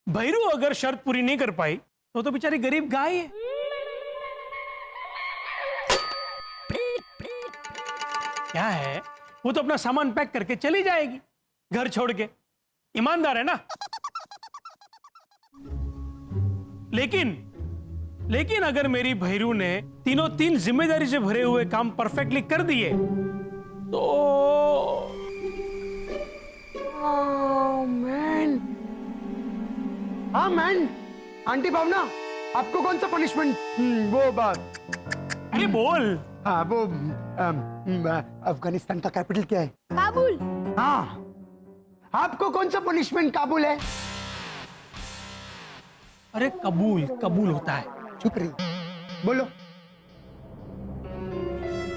भैरू अगर शर्त पूरी नहीं कर पाई तो बेचारी गरीब गाय है। क्या है, वो तो अपना सामान पैक करके चली जाएगी घर छोड़ के, ईमानदार है ना। लेकिन अगर मेरी भैरू ने तीनों तीन जिम्मेदारी से भरे हुए काम परफेक्टली कर दिए तो मैन, हाँ मैन, आंटी भावना आपको कौन सा पनिशमेंट? वो बात, अरे बोल। हाँ वो अफगानिस्तान का कैपिटल क्या है? काबुल। हाँ, आपको कौन सा पनिशमेंट काबुल है? अरे कबूल कबूल होता है। चुप रही, बोलो।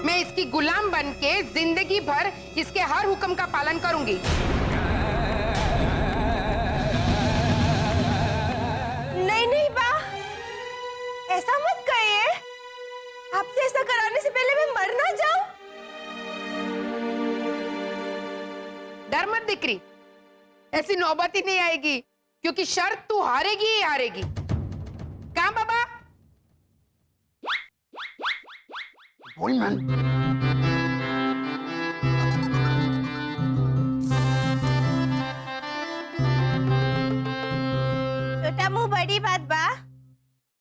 मैं इसकी गुलाम बनके जिंदगी भर इसके हर हुक्म का पालन करूंगी। नहीं नहीं बा, ऐसा मत कहिए। आपसे ऐसा कराने से पहले मैं मर ना जाऊं। डर मत दिकरी, ऐसी नौबत ही नहीं आएगी, क्योंकि शर्त तू हारेगी ही हारेगी। कहाँ बाबा? बोल मैन। छोटा मुंह बड़ी बात बा,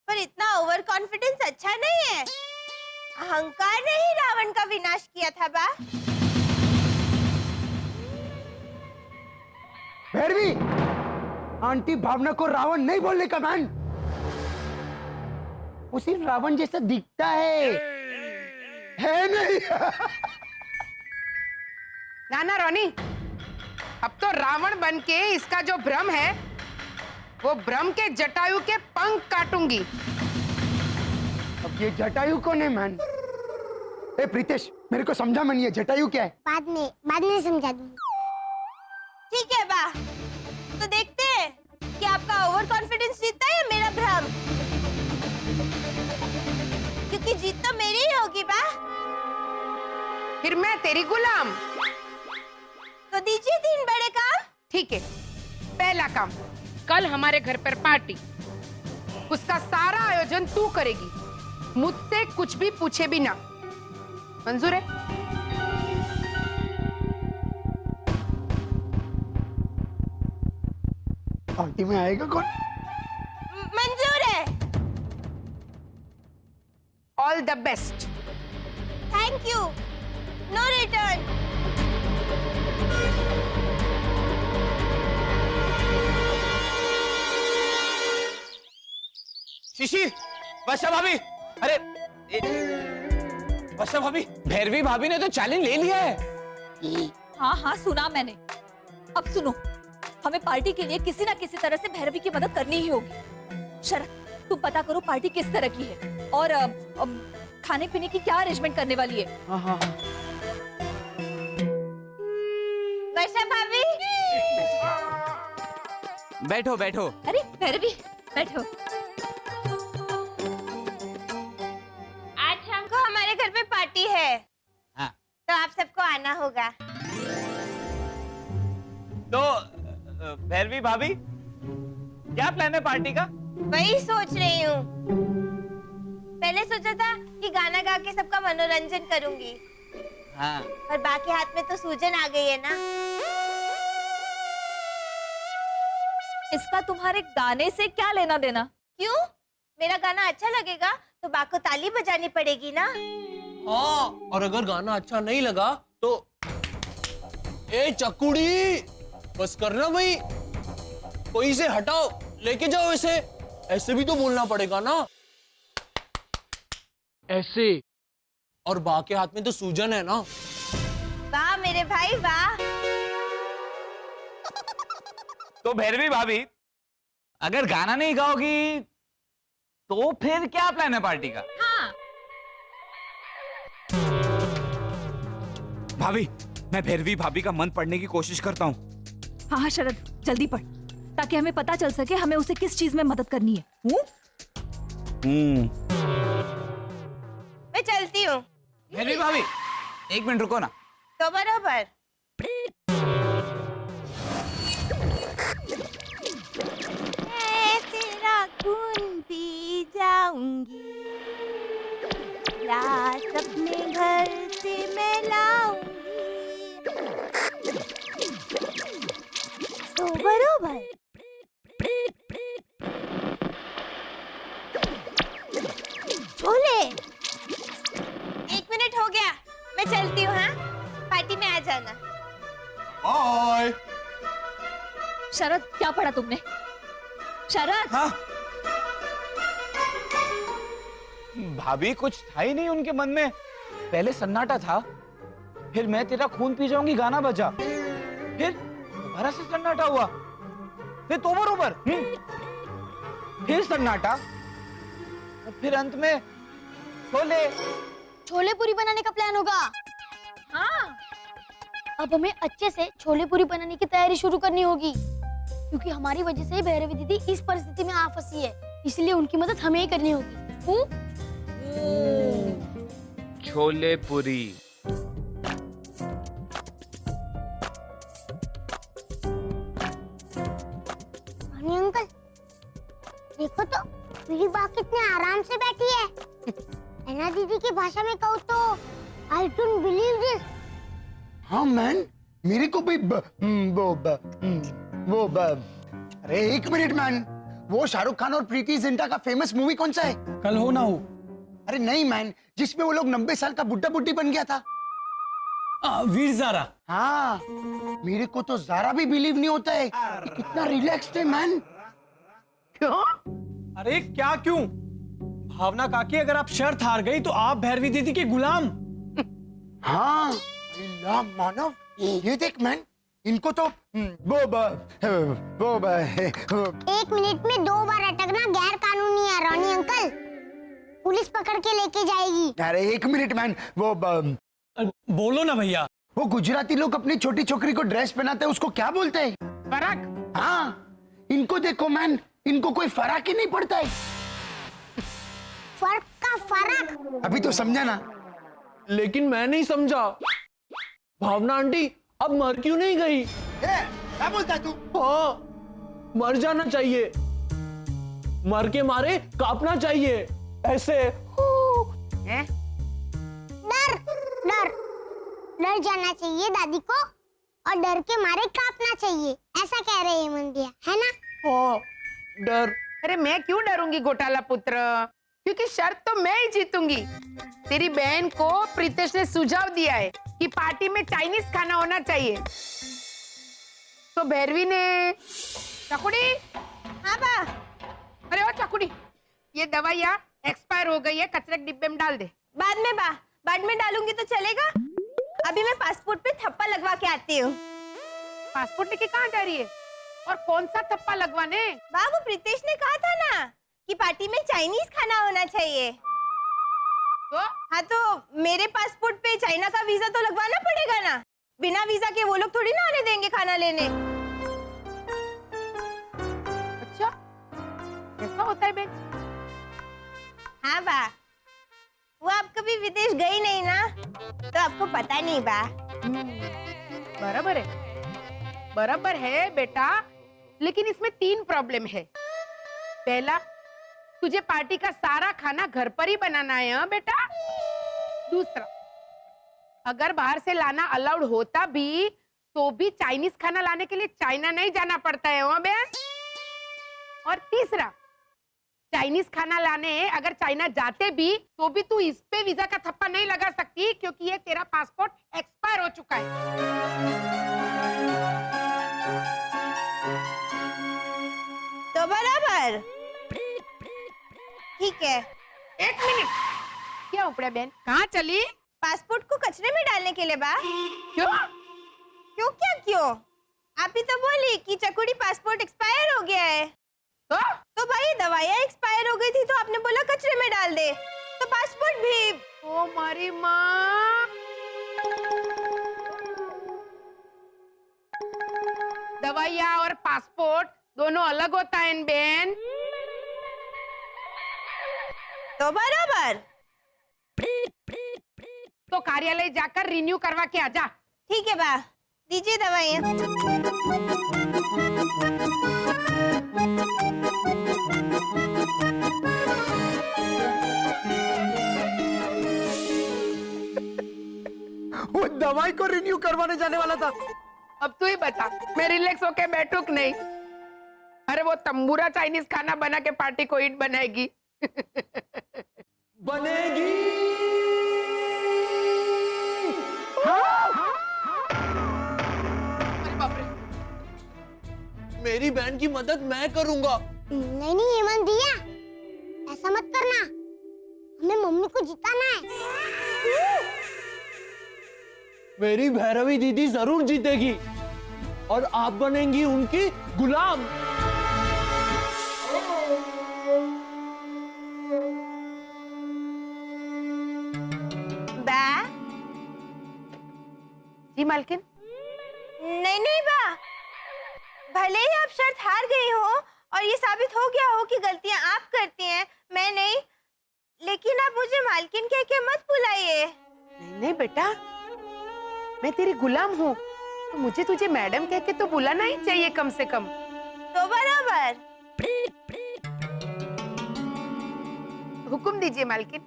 पर इतना ओवर कॉन्फिडेंस अच्छा नहीं है। अहंकार ने ही रावण का विनाश किया था बा। भैरवी, आंटी भावना को रावण नहीं बोलने का मैन। वो सिर्फ रावण जैसा दिखता है नहीं? नाना रोनी, अब तो रावण बनके इसका जो भ्रम है, वो भ्रम के जटायु के पंख काटूंगी। अब ये जटायु कौन है मैन? ए प्रीतेश, मेरे को समझा मैंने, ये जटायु क्या है? बाद में समझा दूंगी। ठीक है बा, तो देखते हैं कि आपका ओवर कॉन्फिडेंस जीतता है या मेरा भ्रम। क्योंकि जीत तो मेरी ही होगी बा। फिर मैं तेरी गुलाम। तो दीजिए 3 बड़े काम। ठीक है, पहला काम, कल हमारे घर पर पार्टी, उसका सारा आयोजन तू करेगी, मुझसे कुछ भी पूछे बिना। मंजूर है? पार्टी में आएगा कौन? मंजूर है। All the best. Thank you. No return. Shishir, Varsha भाभी, अरे वर्षा भाभी, भैरवी भाभी ने तो चैलेंज ले लिया है। हाँ हाँ सुना मैंने। अब सुनो, हमें पार्टी के लिए किसी ना किसी तरह से भैरवी की मदद करनी ही होगी। शरद, तुम पता करो पार्टी किस तरह की है और खाने पीने की क्या अरेंजमेंट करने वाली है। हाँ। वर्षा भाभी, बैठो बैठो। अरे भैरवी बैठो। आज शाम को हमारे घर पे पार्टी है। हाँ। तो आप सबको आना होगा। तो भैरवी भाभी, क्या प्लान है पार्टी का? वही सोच रही हूँ। पहले सोचा था कि गाना गा के सबका मनोरंजन करूंगी, हाँ। पर बाकी हाथ में तो सूजन आ गई है ना। इसका तुम्हारे गाने से क्या लेना देना? क्यों? मेरा गाना अच्छा लगेगा तो बा को ताली बजानी पड़ेगी ना। हाँ, और अगर गाना अच्छा नहीं लगा तो ए चकुड़ी, बस करना भाई, कोई से हटाओ, लेके जाओ इसे। ऐसे भी तो बोलना पड़ेगा ना, ऐसे। और बा के हाथ में तो सूजन है ना। वाह मेरे भाई वाह। तो भैरवी भाभी, अगर गाना नहीं गाओगी तो फिर क्या प्लान है पार्टी का? हाँ। भाभी, मैं भैरवी भाभी का मन पढ़ने की कोशिश करता हूँ। हाँ हाँ शरद, जल्दी पढ़, ताकि हमें पता चल सके हमें उसे किस चीज में मदद करनी है। मैं चलती हूँ। भैरवी भाभी, 1 मिनट रुको ना। तो बराबर। आऊंगी, ग्लास अपने घर से मैं लाऊंगी, तो बरोबर छोले। 1 मिनट हो गया, मैं चलती हूँ। हाँ, पार्टी में आ जाना। बाय। शरद, क्या पढ़ा तुमने? शरद, हाँ? भाभी कुछ था ही नहीं उनके मन में। पहले सन्नाटा था, फिर मैं तेरा खून पी जाऊंगी गाना बजा, फिर दोबारा से सन्नाटा हुआ, फिर तो बरोबर, फिर सन्नाटा, और फिर अंत में छोले। छोले पूरी बनाने का प्लान होगा। हाँ, अब हमें अच्छे से छोले पूरी बनाने की तैयारी शुरू करनी होगी, क्योंकि हमारी वजह से भैरवी दीदी इस परिस्थिति में आ फंसी है, इसलिए उनकी मदद हमें ही करनी होगी। छोले पूरी। रानी अंकल, देखो तो मेरी बा कितने आराम से बैठी है। ऐना दीदी की भाषा में कहूँ तो आई डोंट बिलीव दिस। हाँ मैन, मेरे को भी अरे 1 मिनट मैन, वो शाहरुख खान और प्रीति जिंटा का फेमस मूवी कौन सा है? कल हो ना हो। अरे नहीं मैन, जिसमें वो लोग 90 साल का बुड्ढा बुड्ढी बन गया था। वीर ज़ारा। हाँ, मेरे को तो जरा भी बिलीव नहीं होता है कि कितना रिलैक्स्ड है मैन। क्यों? अरे क्या क्यों? भावना काकी, अगर आप शर्त हार गई तो आप भैरवी दीदी के गुलाम। हाँ, अल्लाह मानव, ये देख मैन, इनको तो वो 1 मिनट में 2 बार अटकना गैर कानूनी है रानी अंकल, पुलिस पकड़ के लेके जाएगी। अरे 1 मिनट मैन, बोलो ना भैया। वो गुजराती लोग अपनी छोटी छोकरी को ड्रेस पहनाते हैं, उसको क्या बोलते हैं? फर्क। हाँ, इनको देखो मैन, इनको कोई फर्क ही नहीं पड़ता है। फर्क का फर्क। अभी तो समझा ना? लेकिन मैं नहीं समझा। भावना आंटी अब मर क्यों नहीं गई? क्या बोलता है तू? हाँ, मर जाना चाहिए, मर के मारे कांपना चाहिए, ऐसे। हैं? डर डर डर जाना चाहिए दादी को, और डर के मारे कांपना चाहिए, ऐसा कह रहे हैं मंदिया, है ना? हाँ, डर। अरे मैं क्यों डरूंगी घोटाला पुत्र, क्योंकि शर्त तो मैं ही जीतूंगी। तेरी बहन को प्रीतेश ने सुझाव दिया है कि पार्टी में चाइनीज खाना होना चाहिए, तो भैरवी ने। चकुड़ी। हाँ बा। अरे ओ चकुड़ी, ये दवाइयाँ एक्सपायर हो गई है, कचरे के डिब्बे में डाल दे। बाद में बा, बाद में डालूंगी तो चलेगा। अभी मैं पासपोर्ट पे थप्पा लगवा के आती हूँ। पासपोर्ट लेके कहाँ जा रही है, और कौन सा थप्पा लगवाने? बा, वो प्रीतेश ने कहा था ना कि पार्टी में चाइनीज खाना होना चाहिए। तो हाँ, तो मेरे पासपोर्ट पे चाइना का वीजा तो लगवाना पड़ेगा ना। बिना वीजा के वो लोग थोड़ी ना आने देंगे खाना लेने। अच्छा, ऐसा होता है बेन? हाँ बा, वो आप कभी विदेश गई नहीं ना, तो आपको पता नहीं बा। बराबर है बेटा, लेकिन इसमें 3 प्रॉब्लम है। पहला, तुझे पार्टी का सारा खाना घर पर ही बनाना है। हाँ बेटा। दूसरा, अगर बाहर से लाना अलाउड होता भी, तो भी चाइनीज खाना लाने के लिए चाइना नहीं जाना पड़ता है। हाँ बहन। और तीसरा, चाइनीज खाना लाने अगर चाइना जाते भी, तो भी तू इस पे वीजा का थप्पा नहीं लगा सकती, क्योंकि ये तेरा पासपोर्ट एक्सपायर हो चुका है। तो बराबर ठीक है। 1 मिनट। क्या उपड़ा बहन, कहाँ चली? पासपोर्ट को कचरे में डालने के लिए बा। क्यों? क्यों क्या क्यों? आप ही तो बोली कि चकुड़ी पासपोर्ट एक्सपायर हो गया है। तो भाई दवाइयाँ एक्सपायर हो गई थी, तो आपने बोला कचरे में डाल दे, तो पासपोर्ट भी। ओ मारी माँ, दवाइयाँ और पासपोर्ट दोनों अलग होता है बहन। तो बराबर। तो कार्यालय जाकर रिन्यू करवा के आजा। ठीक है बा, दीजिए दवाइयाँ। दवाई को रिन्यू करवाने जाने वाला था। अब तू ही बता, मैं रिलैक्स होके बैठूं कि नहीं? अरे वो तंबूरा चाइनीज खाना बना के पार्टी को ईट बनाएगी। बनेगी। अरे बाप रे, मेरी बहन की मदद मैं करूंगा। नहीं नहीं हेमंत भैया, ऐसा मत करना, हमें मम्मी को जिताना है। मेरी भैरवी दीदी जरूर जीतेगी और आप बनेंगी उनकी गुलाम। बा जी मालकिन। नहीं नहीं बा, भले ही आप शर्त हार गई हो और ये साबित हो गया हो कि गलतियां आप करती हैं, मैं नहीं, लेकिन आप मुझे मालकिन कह के मत बुलाइए। नहीं नहीं बेटा, मैं तेरी गुलाम हूँ, तो मुझे तुझे मैडम कह के तो बुलाना ही चाहिए कम से कम। तो बराबर। हुक्म दीजिए मालकिन।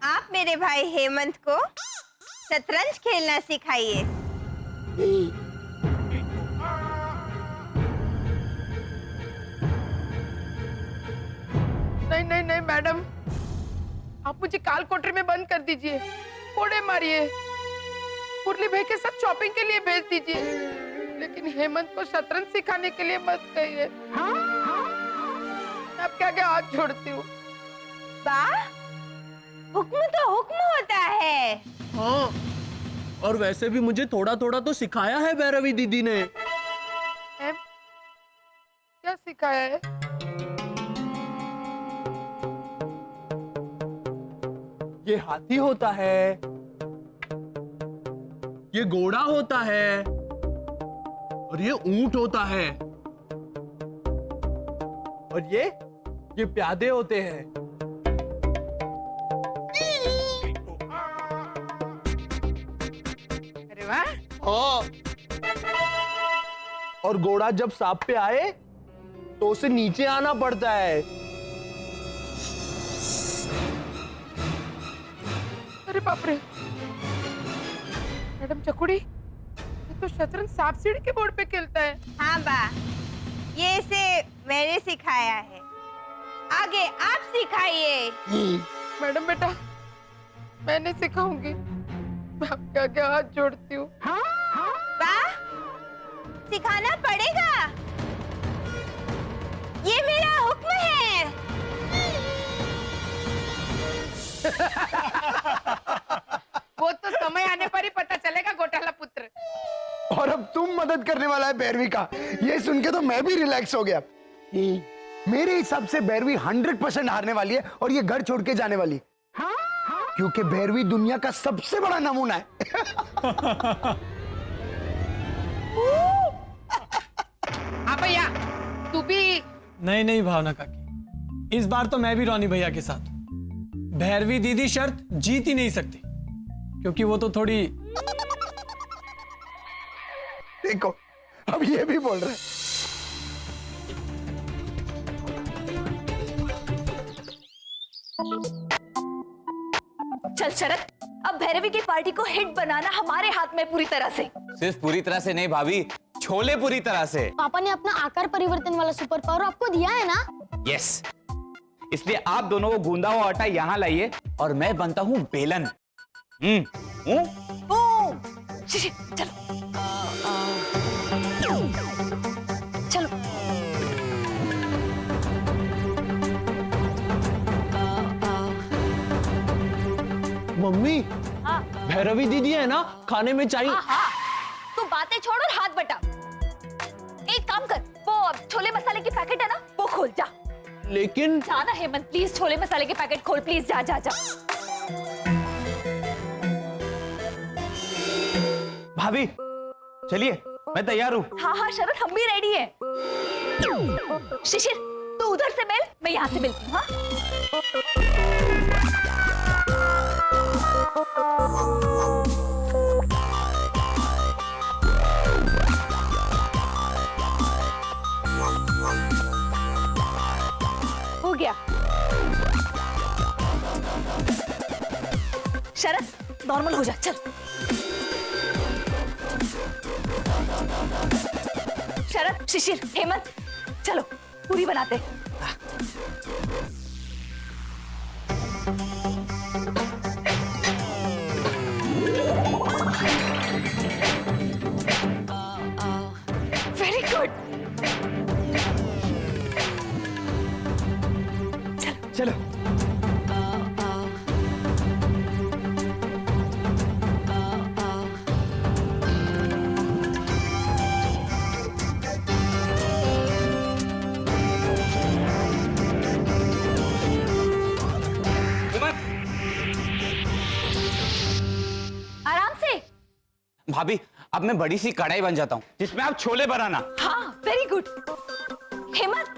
आप मेरे भाई हेमंत को शतरंज खेलना सिखाइए। नहीं नहीं नहीं मैडम, आप मुझे काल कोठरी में बंद कर दीजिए, कोड़े मारिए, मुरली भाई के साथ शॉपिंग के लिए भेज दीजिए, लेकिन हेमंत को शतरंज सिखाने के लिए मत कहिए। मैं आपके आगे हाथ जोड़ती हूँ। बा, हुक्म तो हुक्म होता है। हाँ, और वैसे भी मुझे थोड़ा थोड़ा तो सिखाया है भैरवी दीदी ने। क्या सिखाया है? ये हाथी होता है, ये घोड़ा होता है, और ये ऊंट होता है, और ये प्यादे होते हैं। अरे वाह। हाँ, और घोड़ा जब सांप पे आए तो उसे नीचे आना पड़ता है। अरे बाप रे, मैडम चकुड़ी, ये तो शतरंज सांप सीढ़ी के बोर्ड पे खेलता है। हाँ बा, ये इसे मैंने सिखाया है, आगे आप सिखाइए। मैडम बेटा, मैं नहीं सिखाऊंगी, मैं आपके आगे हाथ जोड़ती हूँ। बा, सिखाना पड़ेगा, ये मेरा हुक्म है। वो तो समय आने पर ही पता चलेगा घोटाला पुत्र। और अब तुम मदद करने वाला है भैरवी का, ये सुन के तो मैं भी रिलैक्स हो गया। मेरे हिसाब से भैरवी 100% हारने वाली है और ये घर छोड़ के जाने वाली, क्योंकि भैरवी दुनिया का सबसे बड़ा नमूना है। हाँ भैया, तू भी। नहीं नहीं भावना काकी, इस बार तो मैं भी रोनी भैया के साथ हूं। भैरवी दीदी शर्त जीत ही नहीं सकती, क्योंकि वो तो थोड़ी। देखो, अब ये भी बोल रहे हैं। चल शरद, अब भैरवी की पार्टी को हिट बनाना हमारे हाथ में पूरी तरह से। सिर्फ पूरी तरह से नहीं भाभी, छोले पूरी तरह से। पापा ने अपना आकार परिवर्तन वाला सुपर पावर आपको दिया है ना? यस, इसलिए आप दोनों को गूंदा हुआ आटा यहाँ लाइए और मैं बनता हूँ बेलन। चलो चलो। मम्मी, हाँ भैरवी दीदी है ना, खाने में चाहिए। हाँ, तू बातें छोड़ और हाथ बटा। एक काम कर, वो छोले मसाले की पैकेट है ना, वो खोल जा। लेकिन जाना हेमंत, प्लीज छोले मसाले के पैकेट खोल, प्लीज जा जा जा। भाभी चलिए, मैं तैयार हूँ। हाँ हाँ शरद, हम भी रेडी हैं। शिशिर, तू उधर से मिल, मैं यहाँ से मिलती हूँ। हाँ हो गया। शरद, नॉर्मल हो जा, चल। शरद, शिशिर, हेमंत, चलो पूरी बनाते। Very good. चलो आराम से। भाभी, अब मैं बड़ी सी कढ़ाई बन जाता हूँ जिसमें आप छोले बनाना। हाँ, वेरी गुड। हेमंत,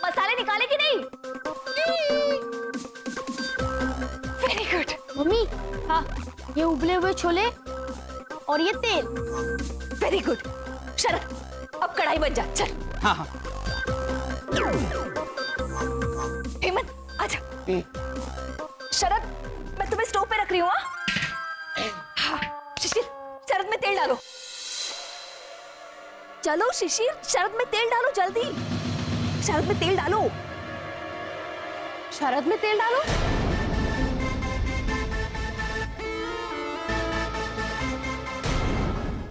मसाले निकाले कि नहीं? Very good. मम्मी, हाँ, ये उबले हुए छोले और ये तेल। Very good. शरद, अब कढ़ाई बन जा, चल। हाँ हाँ। हेमंत, आजा। शरद, मैं तुम्हें स्टोव पे रख रही हूँ। हाँ, शिशिर, शरद में तेल डालो। चलो शिशिर, शरद में तेल डालो जल्दी। शरद में तेल डालो। शरद में तेल डालो।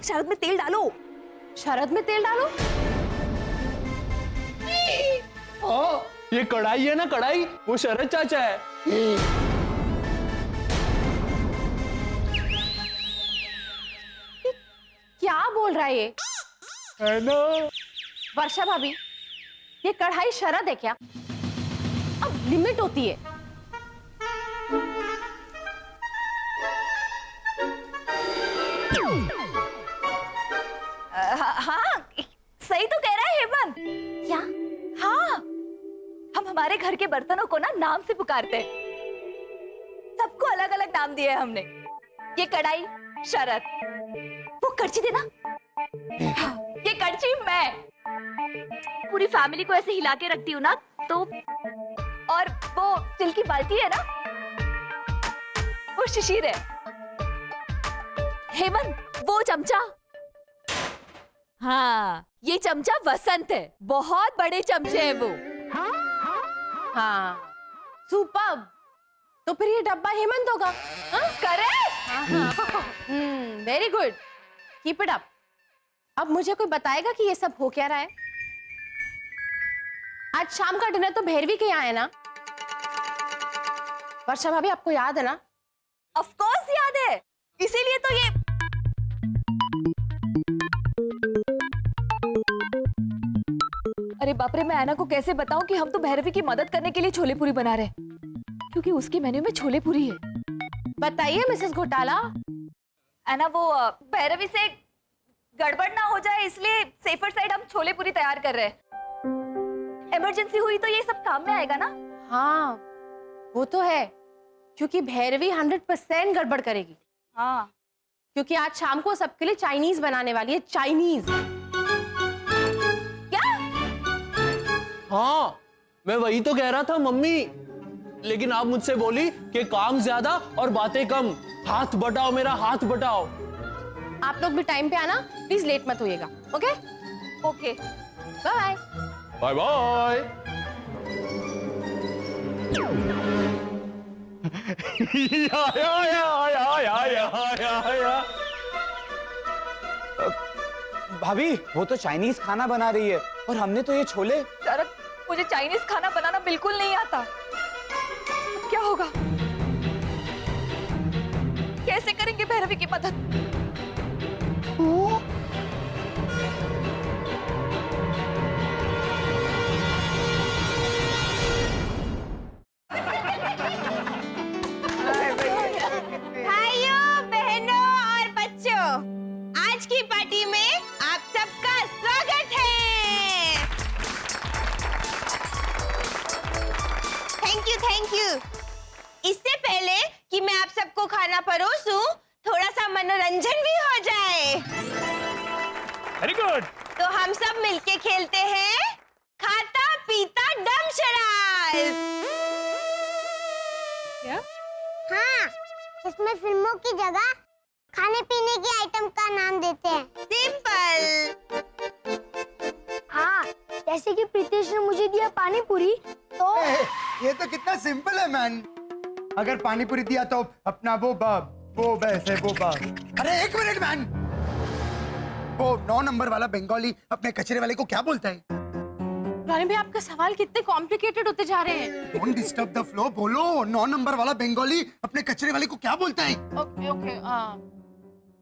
शरद में तेल डालो। शरद में तेल डालो। हाँ, ये कढ़ाई है ना, कढ़ाई, वो शरद चाचा है। क्या बोल रहा है ये? है ना? वर्षा भाभी, ये कढ़ाई शरद है क्या? अब लिमिट होती है। हाँ, सही तो कह रहा है हेमंत। क्या? हाँ, हम हमारे घर के बर्तनों को ना नाम से पुकारते हैं। सबको अलग अलग नाम दिए हैं हमने। ये कढ़ाई शरद, वो कड़छी देना। हाँ, ये कड़छी मैं। पूरी फैमिली को ऐसे हिला के रखती हूँ ना तो। और वो स्टील की बाल्टी है ना, वो शिशिर है। हेमंत, वो चमचा। हाँ, ये चमचा वसंत है। बहुत बड़े चमचे हैं वो। हाँ, सुपर्ब। तो फिर ये डब्बा हेमंत होगा। Correct. Very good, keep it up. अब मुझे कोई बताएगा कि ये सब हो क्या रहा है? आज शाम का डिनर तो भैरवी के यहाँ है ना? वर्षा भाभी, आपको याद है ना? ऑफ कोर्स याद है, इसीलिए तो ये। अरे बाप रे, मैं ऐना को कैसे बताऊं कि हम तो भैरवी की मदद करने के लिए छोले पूरी बना रहे हैं, क्योंकि उसके मेन्यू में छोले पूरी है। बताइए मिसेस घोटाला। ऐना, वो भैरवी से गड़बड़ ना हो जाए इसलिए सेफर साइड हम छोले पूरी तैयार कर रहे हैं। इमरजेंसी हुई तो ये सब काम में आएगा ना। हाँ, वो तो है, क्योंकि भैरवी 100% गड़बड़ करेगी। हाँ, क्योंकि आज शाम को सबके लिए चाइनीज बनाने वाली है। चाइनीज। क्या? हाँ, मैं वही तो कह रहा था मम्मी, लेकिन आप मुझसे बोली कि काम ज्यादा और बातें कम। हाथ बटाओ, मेरा हाथ बटाओ। आप लोग भी टाइम पे आना, प्लीज लेट मत होइएगा। Okay okay, bye. Bye bye. भाभी, वो तो चाइनीज खाना बना रही है और हमने तो ये छोले। शरद, मुझे चाइनीज खाना बनाना बिल्कुल नहीं आता। अब क्या होगा? कैसे करेंगे भैरवी की मदद? भाइयों, बहनों और बच्चों, आज की पार्टी में आप सबका स्वागत है। Thank you. इससे पहले कि मैं आप सबको खाना परोसूं, थोड़ा सा मनोरंजन भी हो जाए। Very good. तो हम सब मिलके खेलते हैं खाता पीता डम शराब। हाँ, इसमें फिल्मों की जगह खाने पीने की आइटम का नाम देते हैं। सिंपल। अंकल। हाँ, जैसे कि प्रीतेश ने मुझे दिया पानी पूरी तो ये तो कितना सिंपल है मैन। अगर पानी पूरी दिया तो अपना वो वैसे अरे एक मिनट मैन, वो 9 नंबर वाला बंगाली अपने कचरे वाले को क्या बोलता है? रॉनी भाई आपके सवाल कितने कॉम्प्लिकेटेड होते जा रहे हैं। Don't disturb the flow. बोलो 9 नंबर वाला बंगाली अपने कचरे वाले को क्या बोलता है? ओके ओके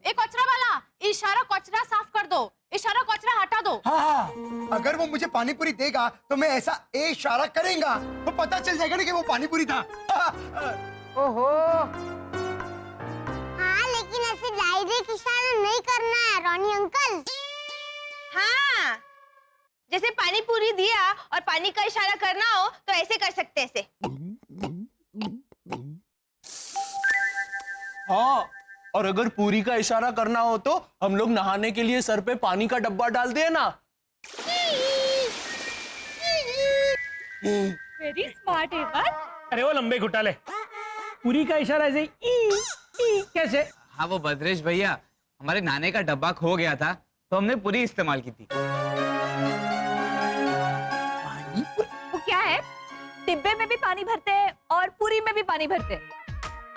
ए कचरा वाला, इशारा कचरा साफ कर दो, इशारा कचरा हटा दो। हाँ, अगर वो मुझे पानी पूरी देगा तो मैं ऐसा इशारा करेंगा तो पता चल जाएगा ना कि वो पानी पूरी था। ओहो, हाँ लेकिन ऐसे डायरेक्ट इशारा नहीं करना है रॉनी अंकल। हाँ, जैसे पानी पूरी दिया और पानी का इशारा करना हो तो ऐसे कर सकते हैं, ऐसे। हाँ, और अगर पूरी का इशारा करना हो तो हम लोग नहाने के लिए सर पे पानी का डब्बा डालते हैं ना। वेरी स्मार्ट है बात। अरे वो लंबे घुटाले, पूरी का इशारा ऐसे ई कैसे? हाँ वो भद्रेश भैया, हमारे नाने का डब्बा खो गया था तो हमने पूरी इस्तेमाल की थी। वो क्या है, डिब्बे में भी पानी भरते हैं और पूरी में भी पानी भरते हैं।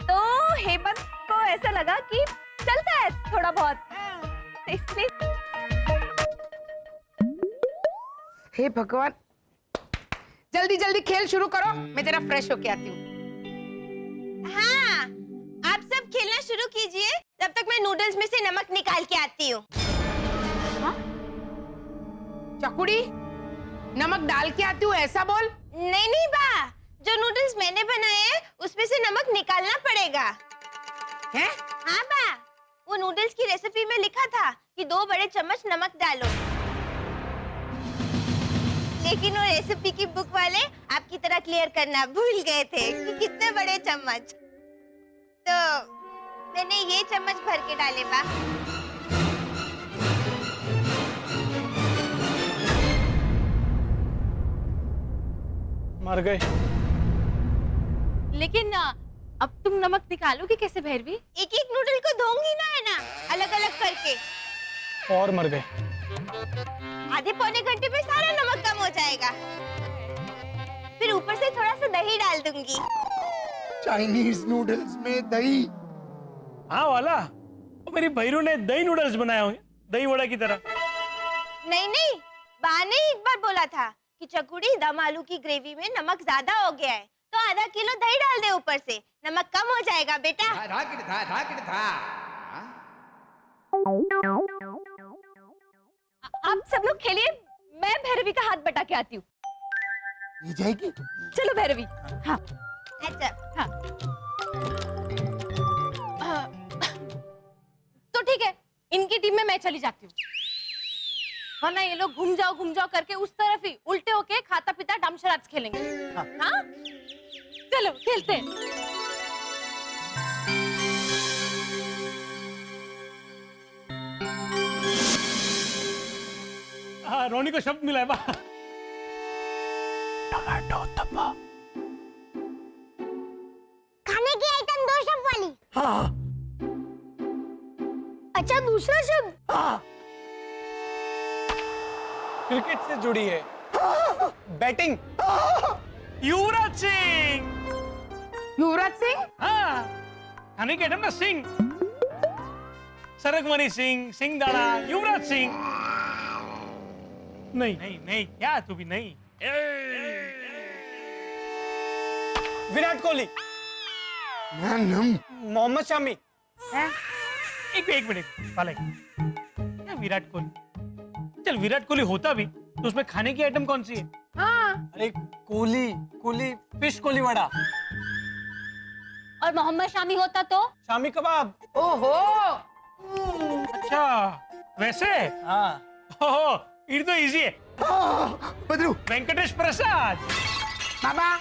तो हेमंत को ऐसा लगा कि चलता है थोड़ा बहुत, इसलिए। हे भगवान, जल्दी जल्दी खेल शुरू करो, मैं जरा फ्रेश होके आती हूँ। हाँ, आप सब खेलना शुरू कीजिए, तब तक मैं नूडल्स में से नमक निकाल के आती हूँ। चकुड़ी, नमक डाल के आती हूँ ऐसा बोल। नहीं बा, जो नूडल्स मैंने बनाए हैं उसमें से नमक निकालना पड़ेगा। है? हाँ बा, वो नूडल्स की रेसिपी में लिखा था कि 2 बड़े चम्मच नमक डालो, लेकिन वो रेसिपी की बुक वाले आपकी तरह क्लियर करना भूल गए थे कि कितने बड़े चम्मच, तो मैंने ये चम्मच भर के डाले बा। मर गए। लेकिन अब तुम नमक निकालोगे कैसे भैरवी? एक एक नूडल को धोऊंगी ना, है ना, अलग अलग करके। और मर गए। आधे पौने घंटे में सारा नमक कम हो जाएगा, फिर ऊपर से थोड़ा सा दही डाल दूंगी। चाइनीज नूडल्स में दही? हाँ वाला, वो मेरी भैरू ने दही नूडल्स बनाए होंगे, दही वड़ा की तरह। नहीं, बा ने एक बार बोला था कि चकुड़ी, दम आलू की ग्रेवी में नमक ज्यादा हो गया है, तो आधा किलो दही डाल दे ऊपर से, नमक कम हो जाएगा बेटा। आप सब लोग खेलिए, मैं भैरवी का हाथ बटा के आती हूँ। ये जाएगी? चलो भैरवी। हाँ अच्छा, हाँ। तो ठीक है, इनकी टीम में मैं चली जाती हूँ, वरना ये लोग घूम जाओ करके उस तरफ ही उल्टे होके खाता पीता डमशराज खेलेंगे। हाँ? चलो खेलते हैं। हाँ, रोनी को शब्द मिला है बा। टमाटो थप्पा। खाने की आइटम 2 शब्द वाली। हाँ। अच्छा, दूसरा शब्द? हाँ। क्रिकेट से जुड़ी है। बैटिंग। युवराज सिंह। युवराज सिंह? हाँ, खाने के आइटम ना, सिंह, सरगमनी सिंह, सिंह दाना, युवराज सिंह। नहीं, क्या तू भी नहीं। विराट कोहली। मोहम्मद शामी। एक मिनट पाले, क्या विराट कोहली? चल विराट कोहली होता भी तो उसमें खाने की आइटम कौन सी है? हाँ। अरे कोहली फिश कोहली वड़ा। और मोहम्मद शामी होता तो? शामी कबाब। ओहो, अच्छा वैसे। हाँ। ओहो, ये तो इजी है। बदरू। वेंकटेश प्रसाद। बाबा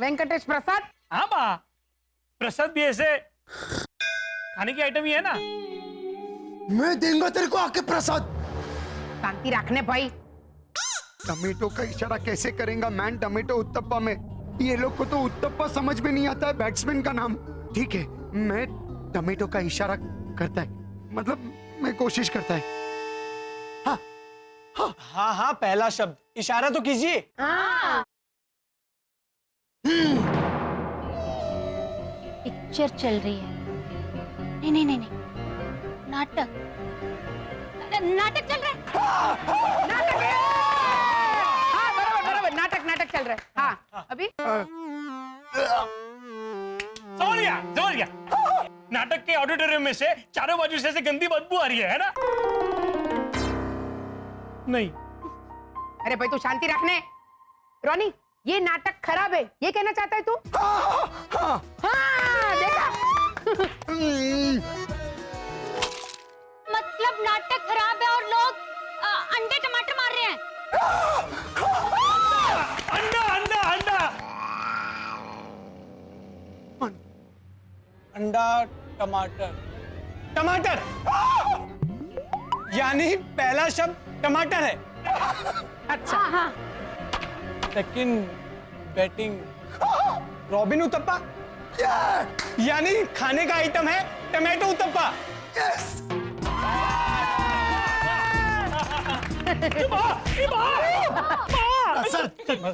वेंकटेश प्रसाद। हाँ बा, प्रसाद भी ऐसे खाने की आइटम ही है ना। मैं देंगे तेरे को आके प्रसाद। शांति रखने भाई। टमेटो का इशारा कैसे करेगा मैन? टमेटो उत्तप्पा में, ये लोग को तो उत्तप्पा समझ में नहीं आता है बैट्समैन का नाम। ठीक है, मैं टमेटो का इशारा करता है, मतलब मैं कोशिश करता है। हाँ हाँ, पहला शब्द, इशारा तो कीजिए। हाँ। पिक्चर चल रही है। नहीं नहीं नहीं नहीं, नाटक नाटक चल रहा है। नाटक है। हाँ बराबर बराबर, नाटक नाटक चल रहा है। हाँ अभी समझ गया। नाटक के ऑडिटोरियम में से चारों बाजू से ऐसे गंदी बदबू आ रही है ना? नहीं। अरे भाई तू शांति रखने। रोनी, ये नाटक खराब है, ये कहना चाहता है तू? हाँ, देखा? मतलब नाटक खराब है और लोग अंडे टमाटर मार रहे हैं। अंडा अंडा अंडा अंडा टमाटर, टमाटर, यानी पहला शब्द टमाटर है। अच्छा हाँ। सेकंड बैटिंग रॉबिन उत्तप्पा, यानी खाने का आइटम है टमाटो उत्तप्पा।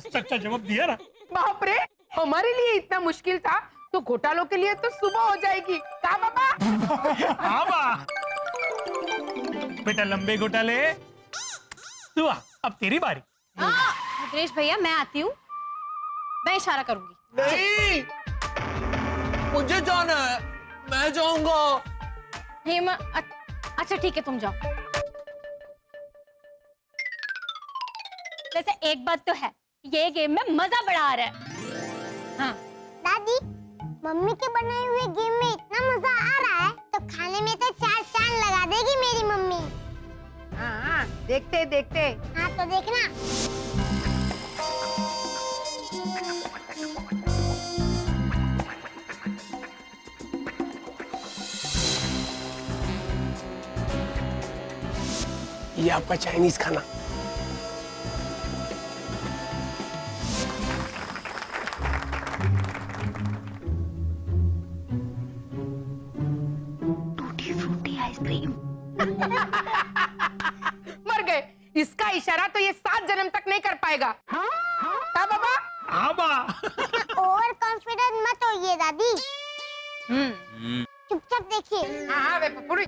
सच्चा जवाब दिया ना। बाप रे, हमारे लिए इतना मुश्किल था तो घोटालों के लिए तो सुबह हो जाएगी। कहा पापा? हाँ बा। बेटा लंबे घोटाले। तू आ, अब तेरी बारी। भद्रेश भैया, मैं आती हूँ, मैं इशारा करूंगी। नहीं, मुझे जाना है, मैं जाऊंगा। अच्छा ठीक है, तुम जाओ। वैसे एक बात तो है, ये गेम में मजा बड़ा आ रहा है। हाँ दादी, मम्मी के बनाए हुए गेम में इतना मजा आ रहा है तो खाने में तो 4 चांद लगा देगी मेरी मम्मी। हाँ देखते देखते। हाँ तो देखना। ये आपका चाइनीज खाना। मर गए। इसका इशारा तो ये 7 जन्म तक नहीं कर पाएगा। हाँ बाबा? हाँ बा। ओवर कॉन्फिडेंट मत होइए दादी, चुपचाप देखिए। हाँ वे पूरी।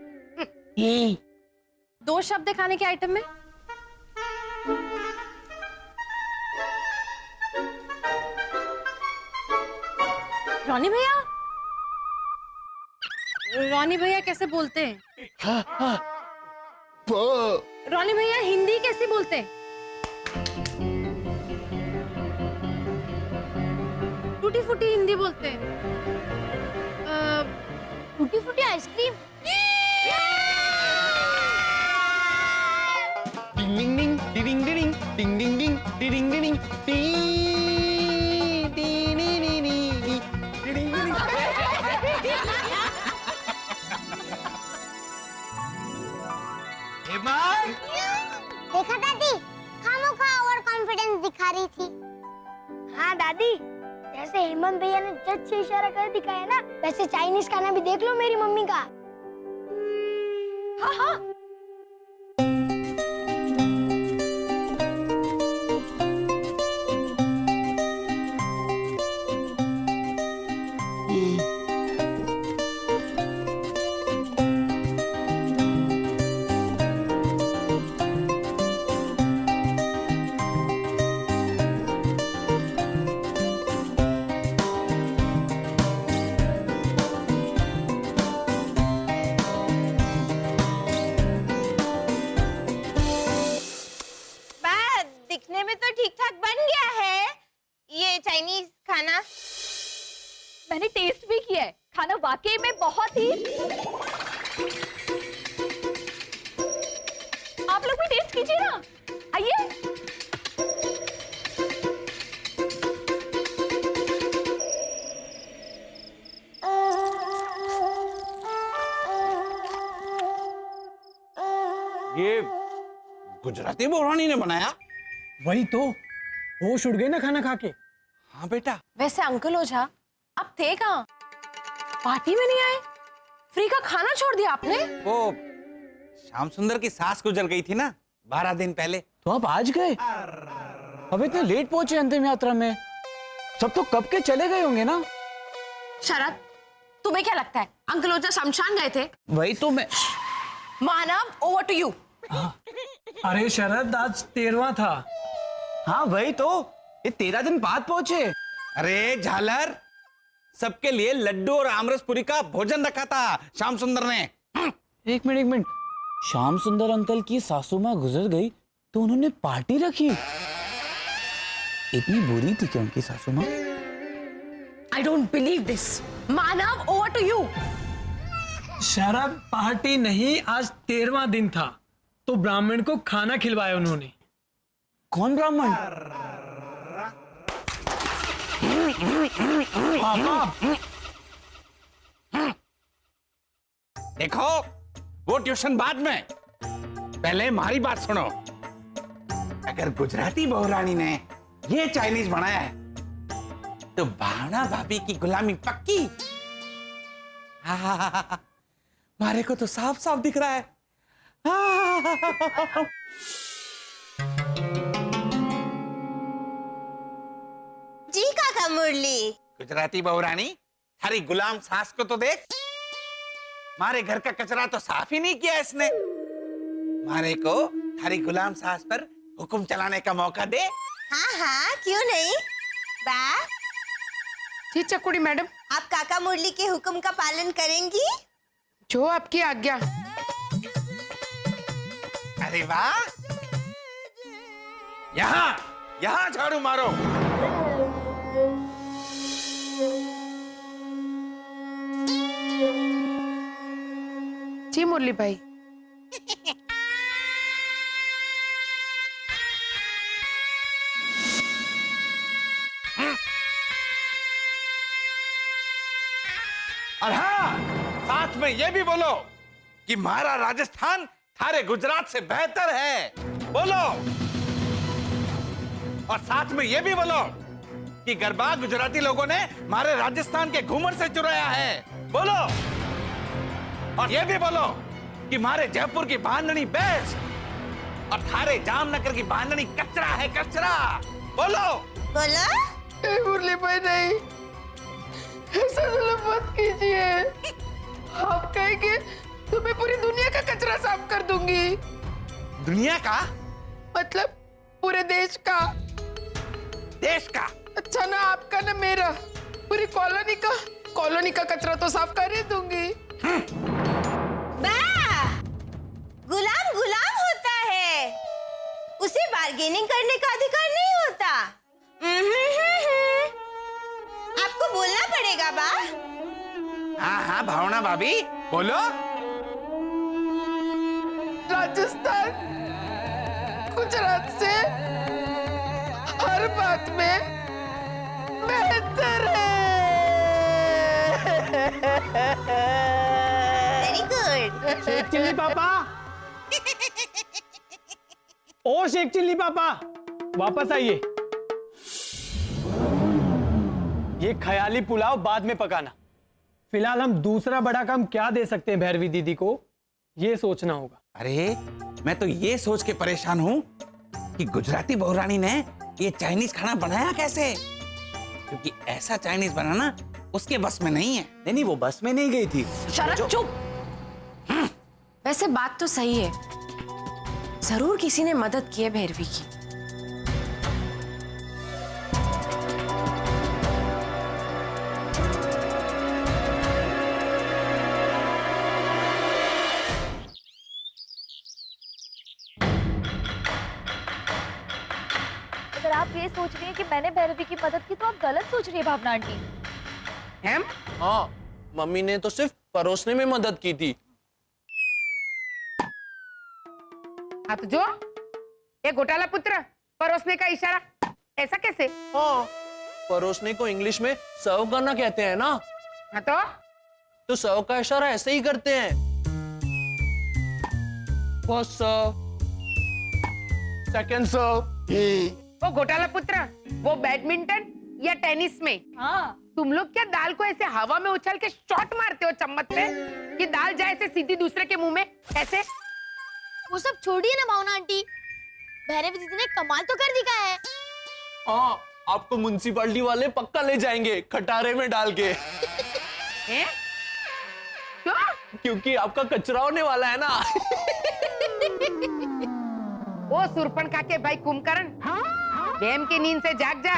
2 शब्द खाने के आइटम में। रॉनी भैया कैसे बोलते हैं? रॉनी भैया हिंदी कैसे बोलते हैं? टूटी फूटी हिंदी बोलते हैं। टूटी फूटी आइसक्रीम। डिंग डिंग डिंग डिंग डिंग डिंग डिंग डिंग डिंग डिंग देखा दादी, खामोखा ओवर कॉन्फिडेंस दिखा रही थी। हाँ दादी, जैसे हेमंत भैया ने जज से इशारा कर दिखाया ना, वैसे चाइनीज खाना भी देख लो मेरी मम्मी का। हाँ हाँ। दिखने में तो ठीक ठाक बन गया है ये चाइनीज खाना। मैंने टेस्ट भी किया है, खाना वाकई में बहुत ही। आप लोग भी टेस्ट कीजिए ना, आइए। ये गुजराती बोरानी ने बनाया? वही तो, होश उड़ गए ना खाना खा के। हाँ बेटा। वैसे अंकल ओझा, आप थे कहाँ? पार्टी में नहीं आए? फ्री का खाना छोड़ दिया आपने? वो श्याम सुंदर की सास गुजर गई थी ना, 12 दिन पहले। तो आप आज गए? अब इतने लेट पहुंचे अंतिम यात्रा में। सब तो कब के चले गए होंगे ना? शरद, तुम्हें क्या लगता है अंकल ओझा शमशान गए थे? वही तो मैं। मानव, ओवर टू यू। अरे शरद, आज 13वां था। हाँ वही तो, ये 13 दिन बाद पहुंचे। अरे झालर, सबके लिए लड्डू और आमरस पुरी का भोजन रखा था श्याम सुंदर ने। एक मिनट, श्याम सुंदर अंकल की सासू माँ गुजर गई तो उन्होंने पार्टी रखी। इतनी बुरी थी क्या उनकी सासू माँ? I don't believe this. Manav, over to you. Sharad, party नहीं, आज 13वां दिन था तो ब्राह्मण को खाना खिलवाया उन्होंने। कौन ब्राह्मण? पापा, देखो, वो ट्यूशन बाद में, पहले हमारी बात सुनो। अगर गुजराती बहुरानी ने ये चाइनीज बनाया है तो भावना भाभी की गुलामी पक्की। मारे को तो साफ साफ दिख रहा है। जी काका मुरली। गुजराती बहुरानी, थारी गुलाम सास को तो देख, मारे घर का कचरा तो साफ ही नहीं किया इसने। मारे को थारी गुलाम सास पर हुक्म चलाने का मौका दे। हाँ हाँ, क्यों नहीं। बा, जी चकुड़ी मैडम, आप काका मुरली के हुक्म का पालन करेंगी? जो आपकी आज्ञा। अरे वाह, यहाँ झाड़ू मारो। जी मुरली भाई। और हाँ, साथ में ये भी बोलो कि हमारा राजस्थान थारे गुजरात से बेहतर है। बोलो। और साथ में ये भी बोलो कि गरबा गुजराती लोगों ने हमारे राजस्थान के घूमर से चुराया है। बोलो। और ये भी बोलो कि हमारे जयपुर की बांधनी बेस्ट और थारे जामनगर की बांधनी कचरा है, कचरा। बोलो। बोलो। मुरली भाई नहीं, ऐसा जुल्म मत कीजिए। आप कहेंगे तो मैं पूरी दुनिया का कचरा साफ कर दूंगी। दुनिया का मतलब पूरे देश का। देश का? अच्छा ना आपका ना मेरा, पूरी कॉलोनी का कचरा तो साफ कर ही दूंगी। बा, गुलाम गुलाम होता है, उसे बार्गेनिंग करने का अधिकार नहीं होता। आपको बोलना पड़ेगा बा। हाँ भावना भाभी, बोलो। राजस्थान गुजरात से हर बात में बेहतर है। Very good. शेख चिल्ली पापा। ओ शेख चिल्ली पापा, वापस आइए। ये ख्याली पुलाव बाद में पकाना। फिलहाल हम दूसरा बड़ा काम क्या दे सकते हैं भैरवी दीदी को, ये सोचना होगा। अरे मैं तो ये सोच के परेशान हूँ कि गुजराती बहुरानी ने ये चाइनीज खाना बनाया कैसे, क्योंकि ऐसा चाइनीज बनाना उसके बस में नहीं है। नहीं, वो बस में नहीं गई थी। शरद चुप। वैसे बात तो सही है, जरूर किसी ने मदद की है भैरवी की। अगर आप ये सोच रही हैं कि मैंने भैरवी की मदद की तो आप गलत सोच रही है भावना आंटी। हम? हाँ, मम्मी ने तो सिर्फ परोसने में मदद की थी। हाँ तो जो ये घोटाला पुत्र, परोसने का इशारा, ऐसा कैसे? हाँ, परोसने को इंग्लिश में सर्व करना कहते हैं ना। हाँ तो सर्व का इशारा ऐसे ही करते हैं। फर्स्ट सर्व, सेकंड सर्व। वो घोटाला पुत्र, वो बैडमिंटन या टेनिस में हाँ, तुम लोग क्या दाल को ऐसे हवा में उछल के शॉट मारते हो चम्मच से कि दाल जाए ऐसे सीधी दूसरे के मुंह में ऐसे? वो सब छोड़िए ना भावना आंटी, भैरवी दीदी ने कमाल तो कर दिखाया है। हाँ, आपको म्युनिसिपालिटी वाले पक्का ले जाएंगे खटारे में डाल के। हैं? क्यों? क्योंकि आपका कचरा होने वाला है ना। ओ सुरपणखा के भाई कुंभकर्ण, गेम की नींद से जाग जा,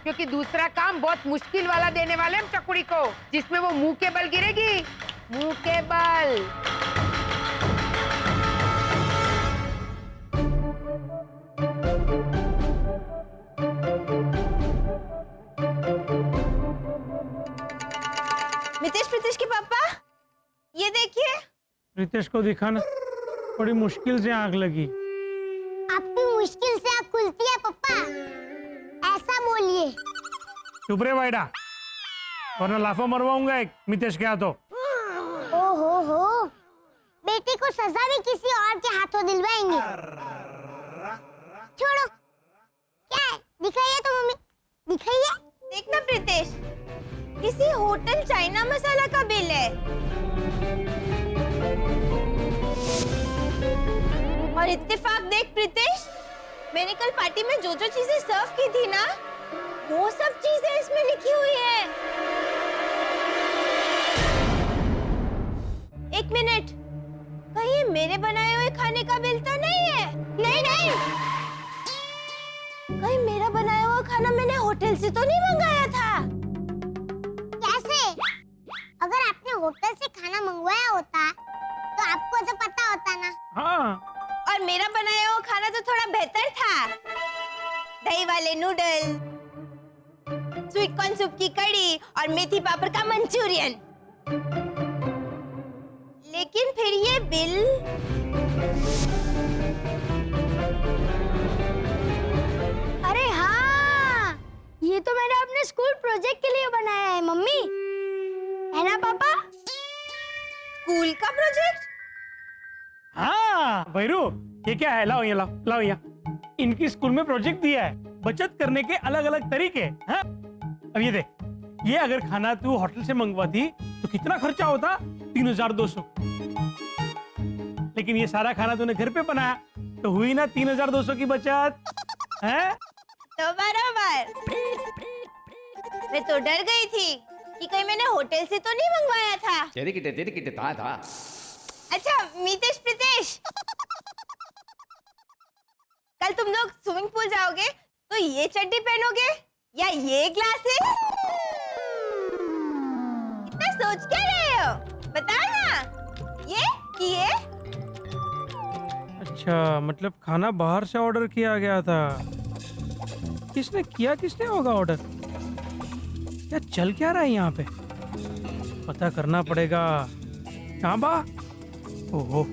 क्योंकि दूसरा काम बहुत मुश्किल वाला देने वाले हम चकुड़ी को, जिसमें वो मुंह के बल गिरेगी। मुंह के बल। मितेश प्रीतेश के पापा, ये देखिए। रितेश को दिखाना, बड़ी मुश्किल से आंख लगी। आपकी मुश्किल से आँख खुलती है पप्पा, ऐसा बोलिए। चुप रे बैठा, वरना लाफा मरवाऊंगा एक मितेश के हाथों। हो बेटे को सजा भी किसी और के हाथों दिलवाएंगे। छोड़ो, क्या है? दिखाइए तो मम्मी, दिखाइए। देखना प्रीतेश, किसी होटल चाइना मसाला का बिल है। और इत्तेफाक देख प्रीतेश, मैंने कल पार्टी में जो जो चीजें सर्व की थी ना, वो सब चीजें इसमें लिखी हुई है। एक मिनट, कहीं ये मेरे बनाए हुए खाने का बिल तो नहीं है? नहीं, कहीं मेरा बनाया हुआ खाना मैंने होटल से तो नहीं मंगाया था? कैसे? अगर आपने होटल से खाना मंगवाया होता तो आपको तो पता होता ना। हाँ, और मेरा बनाया हुआ खाना तो थोड़ा बेहतर था। दही वाले नूडल, स्वीट कॉर्न सूप की कड़ी और मेथी पापड़ का मंचूरियन। लेकिन फिर ये बिल, अरे हाँ, ये तो मैंने अपने स्कूल प्रोजेक्ट के लिए बनाया है मम्मी, है ना पापा? स्कूल का प्रोजेक्ट? हाँ भैरू, ये क्या है? लाओ ये, लाओ यहाँ। इनकी स्कूल में प्रोजेक्ट दिया है, बचत करने के अलग अलग तरीके। हाँ? अब ये देख, ये अगर खाना तू होटल से मंगवाती तो कितना खर्चा होता? 3200। लेकिन ये सारा खाना तूने घर पे बनाया तो हुई ना 3200 की बचत। है? तो बराबर। मैं तो डर गई थी कि कहीं मैंने होटल से तो नहीं मंगवाया था। तेरी किटे था। अच्छा मितेश प्रीतेश, कल तुम लोग स्विमिंग पूल जाओगे तो ये चड्डी पहनोगे या ये ग्लासेस? इतना सोच क्या रहे हो? बताओ ना। ये कि ये? अच्छा, मतलब खाना बाहर से ऑर्डर किया गया था। किसने होगा ऑर्डर? क्या चल क्या रहा है यहाँ पे? पता करना पड़ेगा। हाँ बा, ओहो,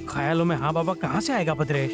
ख्यालों में हाँ बाबा कहाँ से आएगा भद्रेश?